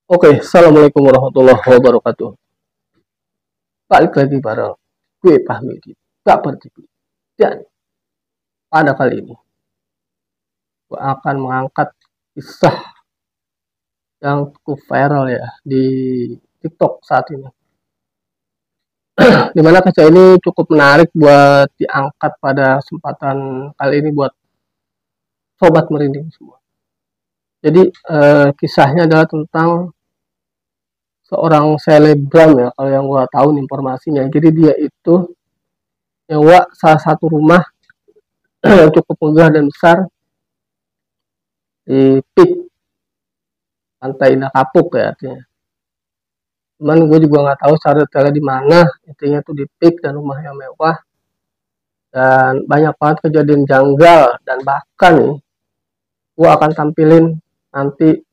Oke, assalamualaikum warahmatullahi wabarakatuh. Balik lagi bareng gue Fahmi di Baper TV. Dan pada kali ini gue akan mengangkat kisah yang cukup viral ya di TikTok saat ini. Dimana kisah ini cukup menarik buat diangkat pada kesempatan kali ini buat sobat merinding semua. Jadi kisahnya adalah tentang seorang selebgram ya, kalau yang gue tahu informasinya. Jadi dia itu nyewa salah satu rumah yang cukup megah dan besar di Pik Pantai Indah Kapuk ya artinya. Cuman gue juga nggak tahu secara detailnya di mana. Intinya tuh di Pik dan rumahnya mewah dan banyak banget kejadian janggal, dan bahkan nih gue akan tampilin nanti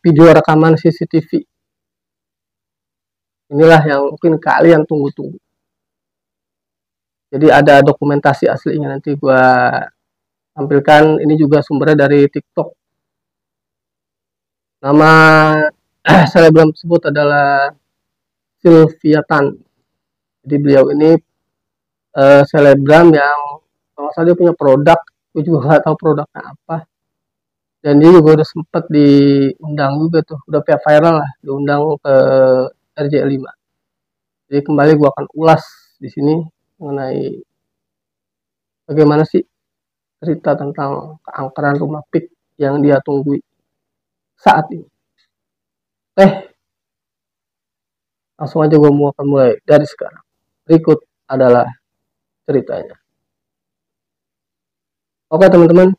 video rekaman CCTV. Inilah yang mungkin kalian tunggu-tunggu. Jadi ada dokumentasi aslinya, nanti gue tampilkan. Ini juga sumbernya dari TikTok. Nama selebgram tersebut adalah Sylvia Tan. Jadi beliau ini selebgram yang kalau saja dia punya produk, gue juga nggak tahu produknya apa. Dan dia juga udah sempet diundang juga tuh, udah kayak viral lah, diundang ke RJ5. Jadi kembali gue akan ulas di sini mengenai bagaimana sih cerita tentang keangkeran rumah Pik yang dia tunggui saat ini. Langsung aja gue mau akan mulai dari sekarang. Berikut adalah ceritanya. Oke teman-teman,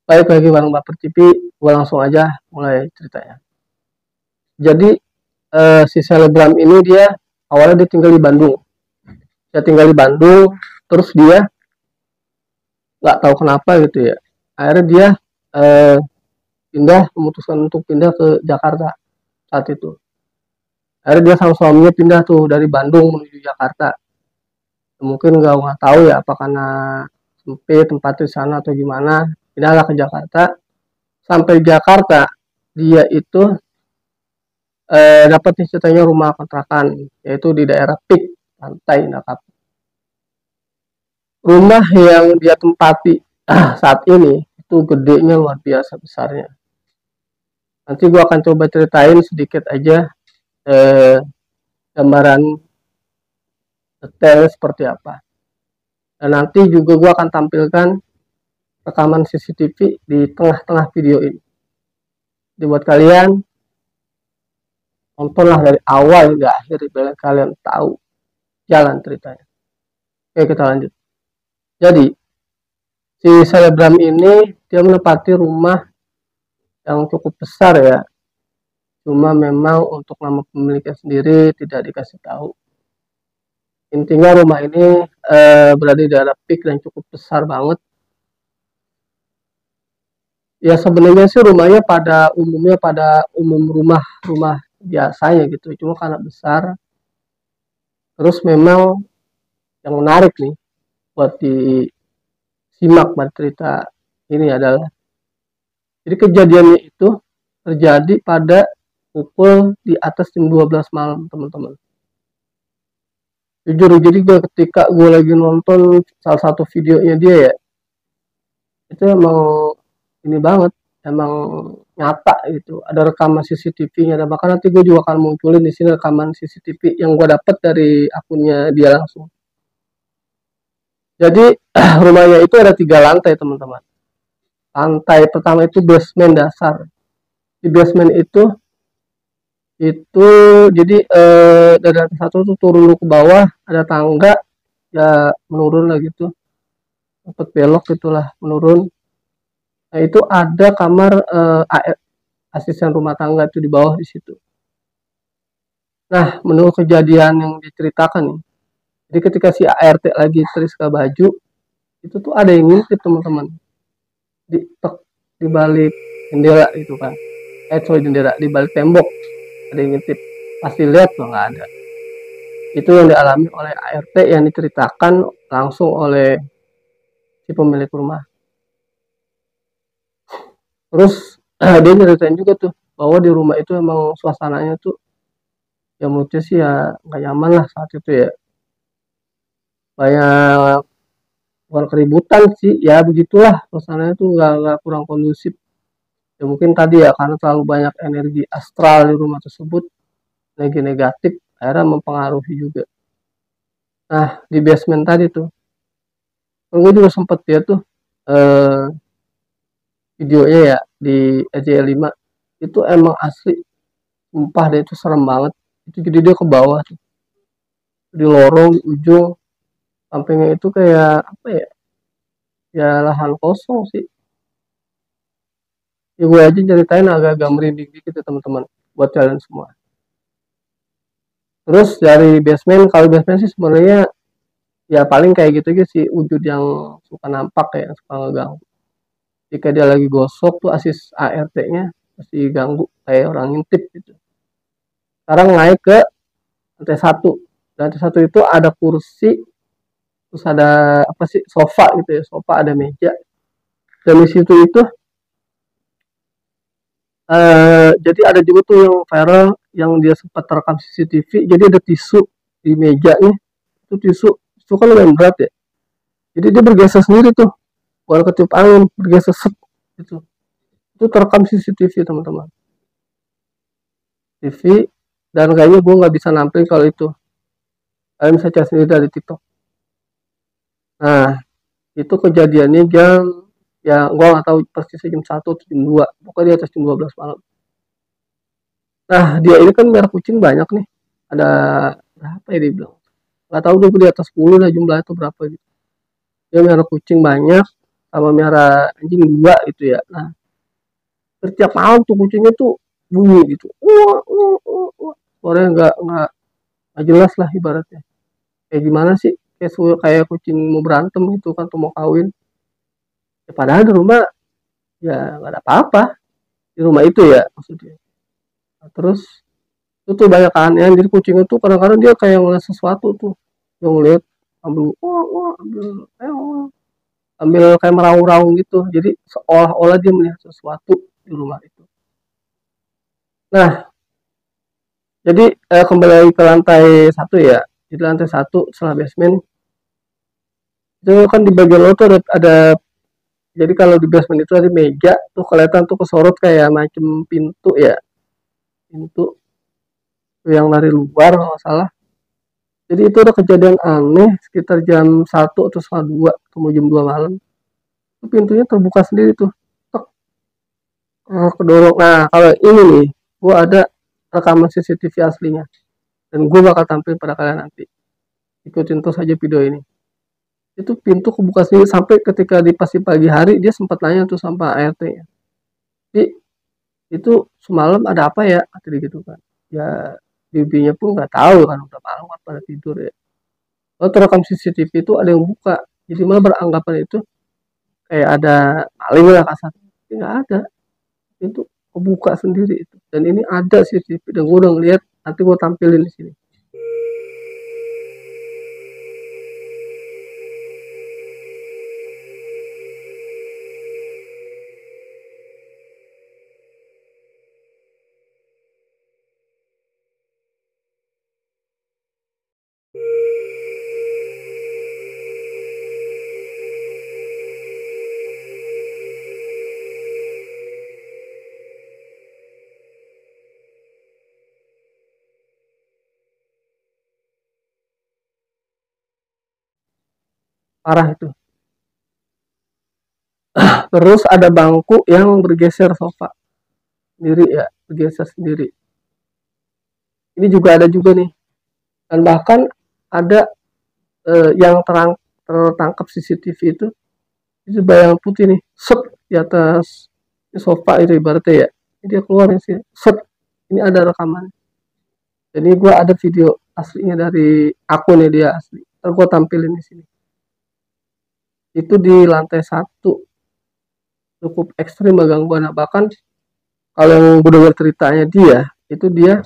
baik lagi bareng Baper TV, gue langsung aja mulai ceritanya. Jadi si selebgram ini dia awalnya dia tinggal di Bandung. Dia tinggal di Bandung, terus dia nggak tahu kenapa gitu ya. Akhirnya dia memutuskan untuk pindah ke Jakarta saat itu. Akhirnya dia sama suaminya pindah tuh dari Bandung menuju Jakarta. Mungkin nggak tahu ya apa karena sempit tempat di sana atau gimana. Pindahlah ke Jakarta. Sampai Jakarta dia itu dapat ceritanya rumah kontrakan, yaitu di daerah Pik Pantai Indah Kapuk. Rumah yang dia tempati saat ini itu gedenya luar biasa besarnya. Nanti gue akan coba ceritain sedikit aja gambaran detail seperti apa. Dan nanti juga gue akan tampilkan rekaman CCTV di tengah-tengah video ini. Jadi buat kalian, tontonlah dari awal hingga akhir biar kalian tahu jalan ceritanya. Oke, kita lanjut. Jadi si selebgram ini dia menempati rumah yang cukup besar ya. Cuma memang untuk nama pemiliknya sendiri tidak dikasih tahu. Intinya rumah ini berada di daerah Pik dan cukup besar banget. Ya sebenarnya sih rumahnya pada umum rumah biasanya gitu. Cuma karena besar. Terus memang yang menarik nih buat disimak pada cerita ini adalah, jadi kejadiannya itu terjadi pada pukul di atas jam 12 malam teman-teman. Jujur, jadi ketika gue lagi nonton salah satu videonya dia ya, itu emang ini banget, emang nyata gitu. Ada rekaman CCTV-nya, dan bahkan nanti gue juga akan munculin di sini rekaman CCTV yang gue dapet dari akunnya dia langsung. Jadi rumahnya itu ada 3 lantai teman-teman. Lantai pertama itu basement dasar. Di basement itu jadi dari lantai 1 tuh turun ke bawah, ada tangga ya menurun lah gitu, dapat belok gitulah menurun. Nah itu ada kamar asisten rumah tangga itu di bawah di situ. Nah menurut kejadian yang diceritakan nih, jadi ketika si ART lagi teriska baju itu tuh ada yang ngintip teman-teman di balik jendela itu kan, jendela, di balik tembok ada yang ngintip. Pasti lihat tuh nggak ada. Itu yang dialami oleh ART yang diceritakan langsung oleh si pemilik rumah. Terus dia nyeritain juga tuh bahwa di rumah itu emang suasananya tuh ya menurutnya sih ya nggak nyaman lah saat itu ya, banyak, bukan keributan sih ya, begitulah suasananya tuh nggak kurang kondusif. Ya mungkin tadi ya karena terlalu banyak energi astral di rumah tersebut, energi negatif, akhirnya mempengaruhi juga. Nah di basement tadi tuh gue juga sempet ya tuh eh, videonya ya di EJ5, itu emang asli, sumpah deh itu serem banget. Itu jadi dia ke bawah tuh, di lorong di ujung, sampingnya itu kayak apa ya, ya lahan kosong sih. Ya gue aja ceritain agak-agak merinding dikit ya teman-teman, buat kalian semua. Terus dari basement, kalau basement sih sebenarnya ya paling kayak gitu gitu sih, wujud yang suka nampak kayak yang suka ngeganggu. Jika dia lagi gosok tuh asis ART-nya pasti ganggu kayak orang ngintip gitu. Sekarang naik ke lantai satu. Lantai satu itu ada kursi, terus ada apa sih, sofa gitu ya, sofa, ada meja. Dan di situ itu jadi ada juga tuh yang viral, yang dia sempat terekam CCTV. Jadi ada tisu di meja nih, itu tisu, itu kan lumayan berat ya. Jadi dia bergeser sendiri tuh, walau ketiup angin bergeser set gitu. Itu terekam CCTV teman-teman, TV. Dan kayaknya gue nggak bisa nampilin kalau itu, kalian bisa cari sendiri dari TikTok. Nah itu kejadiannya jam, ya gue nggak tahu persisnya jam 1 atau jam 2, pokoknya di atas jam 12 malam. Nah dia ini kan merah kucing banyak nih, ada berapa ya dia bilang, nggak tahu, dia di atas 10 lah jumlah itu berapa gitu. Dia merah kucing banyak sama merah anjing dua gitu ya. Nah setiap malam tuh kucingnya tuh bunyi gitu, wah wah wah wah, suaranya nggak jelas lah ibaratnya. Kayak gimana sih, kayak kayak kucing mau berantem gitu kan, tuh mau kawin ya, padahal di rumah ya nggak ada apa-apa di rumah itu ya maksudnya. Nah, terus itu tuh banyak keanehan, jadi kucing itu kadang-kadang dia kayak ngeliat sesuatu tuh, dia ngeliat ambil wah wah, ambil kayak meraung-raung gitu, jadi seolah-olah dia melihat sesuatu di rumah itu. Nah jadi kembali lagi ke lantai satu ya. Jadi lantai satu setelah basement itu kan di bagian bawah tuh ada, jadi kalau di basement itu ada meja tuh, kelihatan tuh kesorot kayak macam pintu ya, pintu yang dari luar kalau salah. Jadi itu ada kejadian aneh sekitar jam 1 atau setengah 2 atau jam 2 malam. Itu pintunya terbuka sendiri tuh. Tek, kedorong. Nah kalau ini nih, gua ada rekaman CCTV aslinya. Dan gue bakal tampil pada kalian nanti. Ikutin terus aja video ini. Itu pintu kebuka sendiri, sampai ketika di pasti pagi hari dia sempat nanya tuh sama ART-nya. Jadi itu semalam ada apa ya? Tadi gitu kan. Ya bibinya pun nggak tahu kan, udah malam kan pada tidur ya. Kalau terekam CCTV itu ada yang buka, jadi malah beranggapan itu kayak ada maling lah kasar. Tapi nggak ada, itu kebuka sendiri itu. Dan ini ada CCTV dan gue udah ngeliat, nanti gue tampilin di sini. Parah itu. Terus ada bangku yang bergeser, sofa sendiri ya, bergeser sendiri. Ini juga ada juga nih. Dan bahkan ada yang tertangkap CCTV itu bayangan putih nih, set di atas di sofa itu ibaratnya ya. Ini dia keluar sih, set. Ini ada rekaman. Jadi gue ada video aslinya dari akunnya dia asli. Ntar gue tampilin di sini. Itu di lantai satu, cukup ekstrim gangguan. Nah, bahkan kalau yang gue dengar ceritanya dia, itu dia,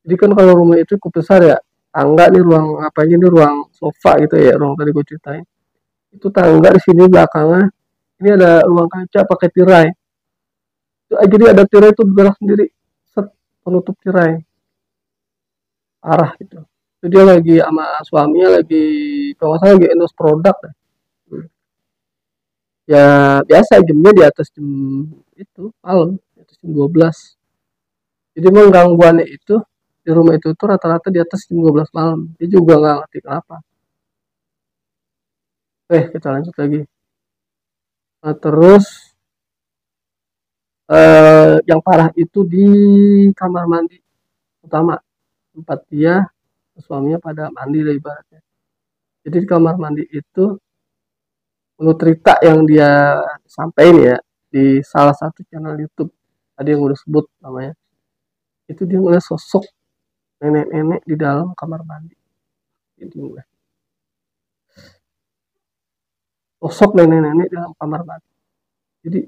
jadi kan kalau rumah itu cukup besar ya, tangga nih, ruang apanya nih, ruang sofa gitu ya, ruang tadi gue ceritain. Itu tangga di sini belakangnya, ini ada ruang kaca pakai tirai. Jadi ada tirai itu bergerak sendiri, set, penutup tirai, parah gitu. Itu dia lagi sama suaminya lagi, kalau nggak salah lagi endorse produk deh. Ya biasa jamnya di atas jam itu malam, di atas jam 12. Jadi memang gangguannya itu di rumah itu tuh rata-rata di atas jam 12 malam. Dia juga nggak ngerti kenapa. Kita lanjut lagi. Nah, terus yang parah itu di kamar mandi utama, tempat dia suaminya pada mandi lah ibaratnya. Jadi di kamar mandi itu, menurut cerita yang dia sampaikan ya di salah satu channel YouTube tadi yang udah sebut namanya, itu dia ngeliat sosok nenek-nenek di dalam kamar mandi. Jadi sosok nenek-nenek di dalam kamar mandi. Jadi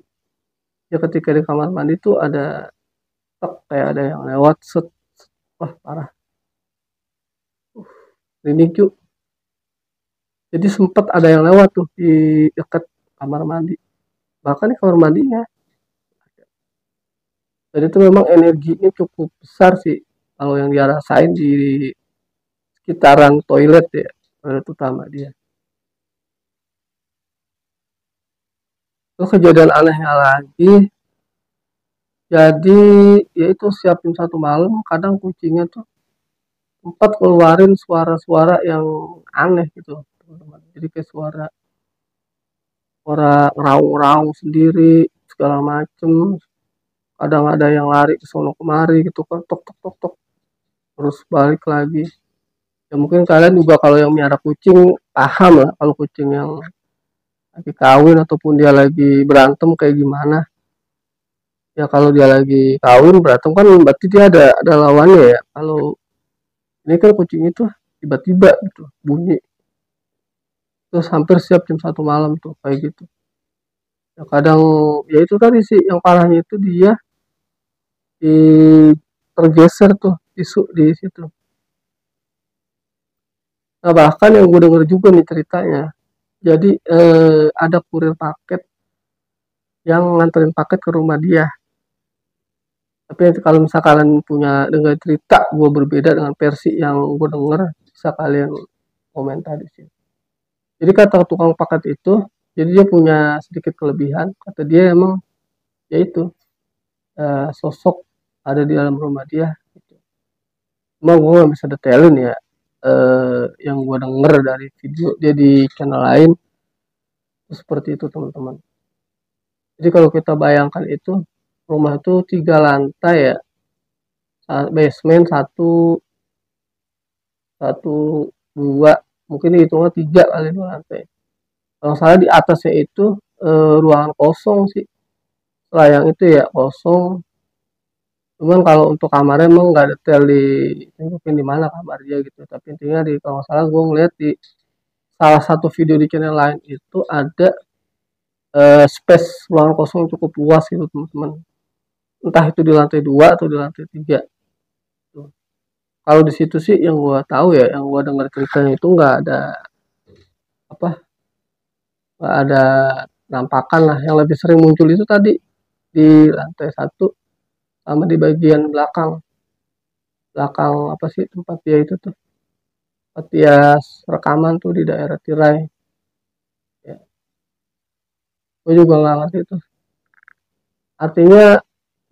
ya ketika di kamar mandi itu ada kayak ada yang lewat set, wah parah, ini yuk. Jadi sempat ada yang lewat tuh di dekat kamar mandi, bahkan di kamar mandinya. Jadi itu memang energinya cukup besar sih kalau yang dia rasain di sekitaran toilet ya, toilet utama dia. Terus kejadian anehnya lagi, jadi yaitu siapin satu malam kadang kucingnya tuh sempat keluarin suara-suara yang aneh gitu teman-teman. Jadi kayak suara suara raung-raung sendiri segala macem. Kadang ada yang lari ke sono kemari gitu kan, tok tok tok tok, terus balik lagi. Ya mungkin kalian juga kalau yang miara kucing paham lah kalau kucing yang lagi kawin ataupun dia lagi berantem kayak gimana. Ya kalau dia lagi kawin berantem kan berarti dia ada lawannya ya. Kalau ini kan kucing itu tiba-tiba gitu bunyi, terus hampir siap jam 1 malam tuh kayak gitu. Ya kadang ya itu tadi sih yang parahnya itu dia di tergeser tuh isu di situ. Nah bahkan yang gue denger juga nih ceritanya, jadi ada kurir paket yang nganterin paket ke rumah dia. Tapi kalau misal kalian punya dengar cerita gue berbeda dengan versi yang gue denger, bisa kalian komentar di sini. Jadi kata tukang paket itu, jadi dia punya sedikit kelebihan. Kata dia emang yaitu sosok ada di dalam rumah dia. Gitu. Cuma gue gak bisa detailin ya. Yang gue denger dari video dia di channel lain itu seperti itu teman-teman. Jadi kalau kita bayangkan itu rumah itu 3 lantai ya, basement satu satu dua, mungkin hitungnya 3 kali 2 lantai. Kalau salah di atasnya itu ruangan kosong sih, yang itu ya kosong. Cuman kalau untuk kamarnya emang nggak detail ditunjukin di mana kamar dia gitu. Tapi intinya di kalau nggak salah gue ngeliat di salah satu video di channel lain itu ada space ruangan kosong yang cukup luas gitu teman-teman. Entah itu di lantai 2 atau di lantai 3. Tuh. Kalau di situ sih yang gue tahu ya, yang gue dengar ceritanya itu apa, nggak ada penampakan lah. Yang lebih sering muncul itu tadi di lantai 1 sama di bagian belakang. Belakang apa sih tempat dia itu tuh? Tempat dia rekaman tuh di daerah tirai. Ya, gue juga nggak ngerti itu. Artinya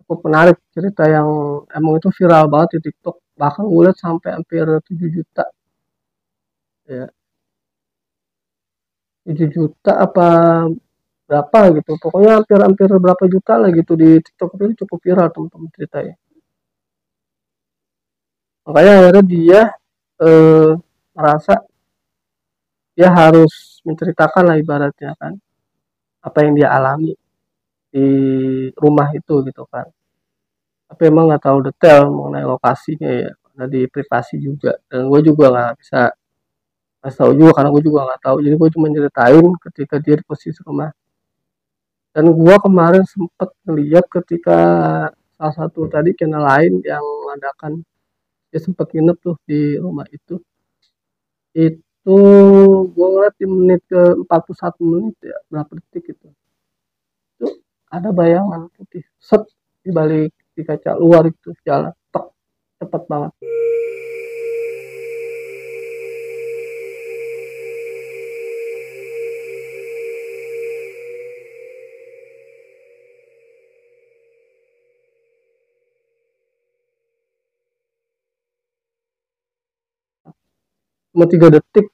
cukup menarik cerita yang emang itu viral banget di TikTok. Bahkan gue lihat sampai hampir 7 juta. Ya, 7 juta apa berapa gitu. Pokoknya hampir-hampir berapa juta lah gitu di TikTok itu cukup viral teman-teman ceritanya. Makanya akhirnya dia eh, merasa dia harus menceritakan lah ibaratnya kan apa yang dia alami di rumah itu gitu kan. Tapi emang nggak tahu detail mengenai lokasinya ya, karena di privasi juga. Dan gue juga nggak bisa nggak tahu juga karena gue juga nggak tahu. Jadi gue cuma ceritain ketika dia di posisi rumah. Dan gue kemarin sempet ngeliat ketika salah satu tadi channel lain yang mengadakan dia sempat nginep tuh di rumah itu gue ngeliat di menit ke 41 menit ya berapa detik itu ada bayangan putih set di balik di kaca luar itu jalan tek, cepet banget. Cuma 3 detik,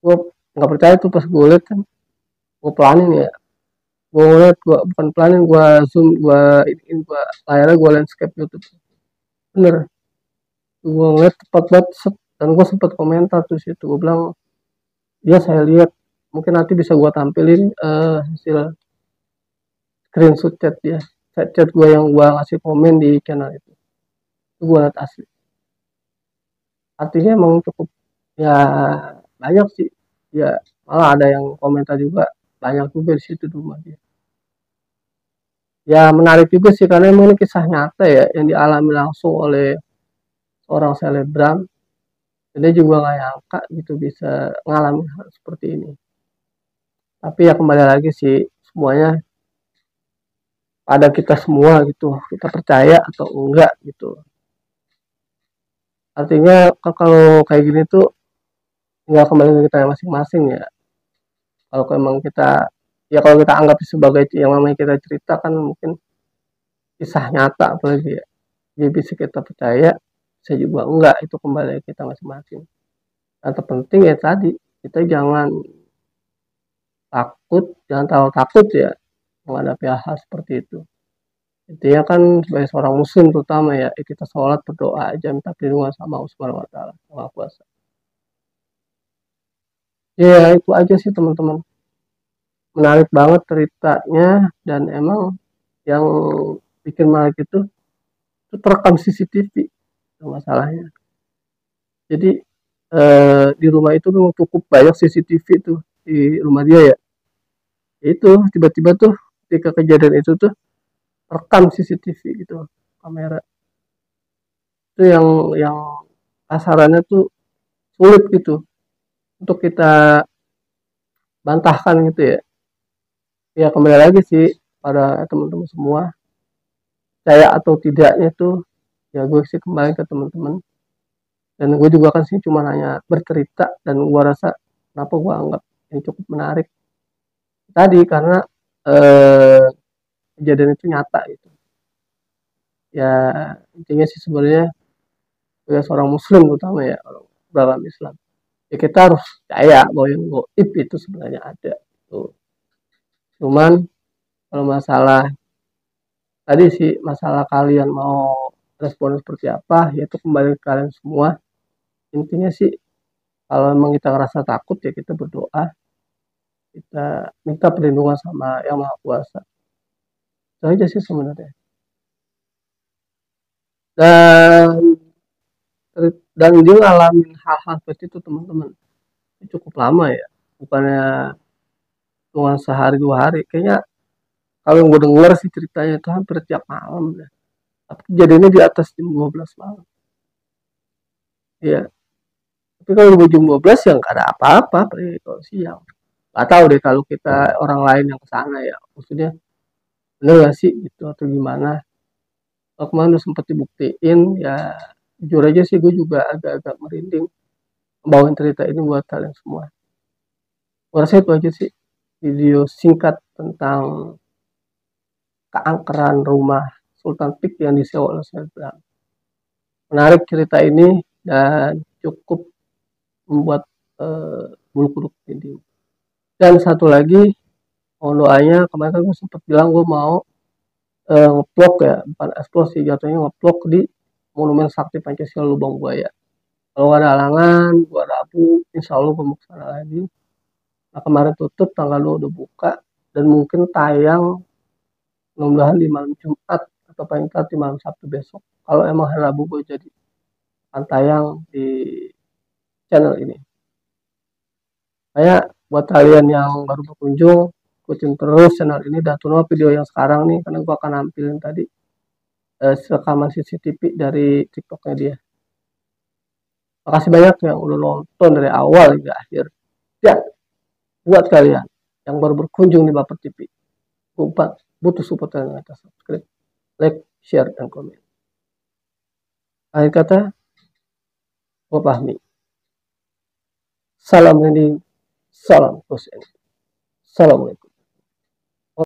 gue nggak percaya tuh pas gue liat kan, gue pelanin ya, gue ngeliat, gue bukan pelanin, gue zoom, gue layarnya gue landscape YouTube, bener, gue ngeliat tepat banget set, dan gue sempet komentar tuh situ, gue bilang ya saya lihat, mungkin nanti bisa gue tampilin hasil screenshot chat ya, chat gue yang gue ngasih komen di channel itu gue liat asli, artinya emang cukup ya, banyak sih ya, malah ada yang komentar juga banyak juga di situ tuh dia. Ya menarik juga sih karena emang ini kisah nyata ya yang dialami langsung oleh seorang selebgram, dan dia juga nggak nyangka gitu bisa ngalamin hal seperti ini. Tapi ya kembali lagi sih, semuanya pada kita semua gitu, kita percaya atau enggak gitu. Artinya kalau kayak gini tuh nggak kembali ke kita masing-masing ya. Kalau emang kita, ya kalau kita anggap sebagai yang namanya kita cerita kan mungkin kisah nyata apalagi ya, jadi bisa kita percaya, saya juga enggak, itu kembali ke kita masing-masing. Yang terpenting ya tadi, kita jangan takut, jangan terlalu takut ya menghadapi hal seperti itu. Intinya kan sebagai seorang muslim terutama ya, kita sholat berdoa aja minta perlindungan sama Allah Subhanahu wa taala, sama kuasa. Ya itu aja sih teman-teman. Menarik banget ceritanya, dan emang yang bikin menarik itu terekam CCTV masalahnya. Jadi di rumah itu memang cukup banyak CCTV tuh di rumah dia ya. Itu tiba-tiba tuh ketika kejadian itu tuh rekam CCTV gitu, kamera. Itu yang kasarannya tuh sulit gitu untuk kita bantahkan gitu ya. Ya kembali lagi sih pada teman-teman semua, saya atau tidaknya tuh ya gue sih kembali ke teman-teman, dan gue juga kan sih cuma hanya bercerita, dan gue rasa kenapa gue anggap ini cukup menarik tadi karena eh, kejadian itu nyata gitu ya. Intinya sih sebenarnya sebagai seorang muslim utama ya, orang beragama Islam, ya kita harus percaya bahwa yang goib itu sebenarnya ada tuh. Cuman kalau masalah tadi sih, masalah kalian mau respon seperti apa, yaitu kembali ke kalian semua. Intinya sih kalau memang kita ngerasa takut ya kita berdoa, kita minta perlindungan sama yang maha kuasa, itu aja sih sebenarnya. Dan dan dia ngalamin hal-hal seperti itu teman-teman, itu cukup lama ya, bukannya cuma sehari 2 hari kayaknya. Kalau yang gue denger sih ceritanya itu hampir tiap malam ya, tapi kejadiannya di atas jam 12 malam ya. Tapi kalau gue jam 12 ya nggak ada apa-apa, apalagi kalau siang. Nggak tahu deh kalau kita orang lain yang ke sana ya, maksudnya bener gak sih gitu atau gimana. Kalau kemarin udah sempet dibuktiin ya, jujur aja sih gue juga agak-agak merinding bawain cerita ini buat kalian semua. Gue rasa itu aja sih video singkat tentang keangkeran rumah Sultan Pik yang disewa oleh selebgram. Menarik cerita ini dan cukup membuat bulu kuduk merinding. Dan satu lagi, mohon doanya, kemarin kan gue sempat bilang gue mau ngeplok ya, bukan eksplosif, jatuhnya ngeplok di Monumen Sakti Pancasila Lubang Buaya. Kalau gak ada halangan, gue Rabu, insya Allah gue mau kesana lagi. Nah kemarin tutup, tanggal 2 udah buka, dan mungkin tayang mudah-mudahan di malam Jumat atau paling telat di malam Sabtu besok. Kalau emang hari Rabu gue jadi akan tayang di channel ini. Kayak buat kalian yang baru berkunjung, ikutin terus channel ini dan tunggu video yang sekarang nih, karena gue akan nampilin tadi rekaman CCTV dari TikToknya dia. Makasih banyak yang udah nonton dari awal hingga akhir. Dan buat kalian yang baru berkunjung di Baper TV, butuh support kalian, subscribe, like, share, dan komen. Akhir kata, gue Fahmi. Salam merinding, salam dosen. Assalamualaikum.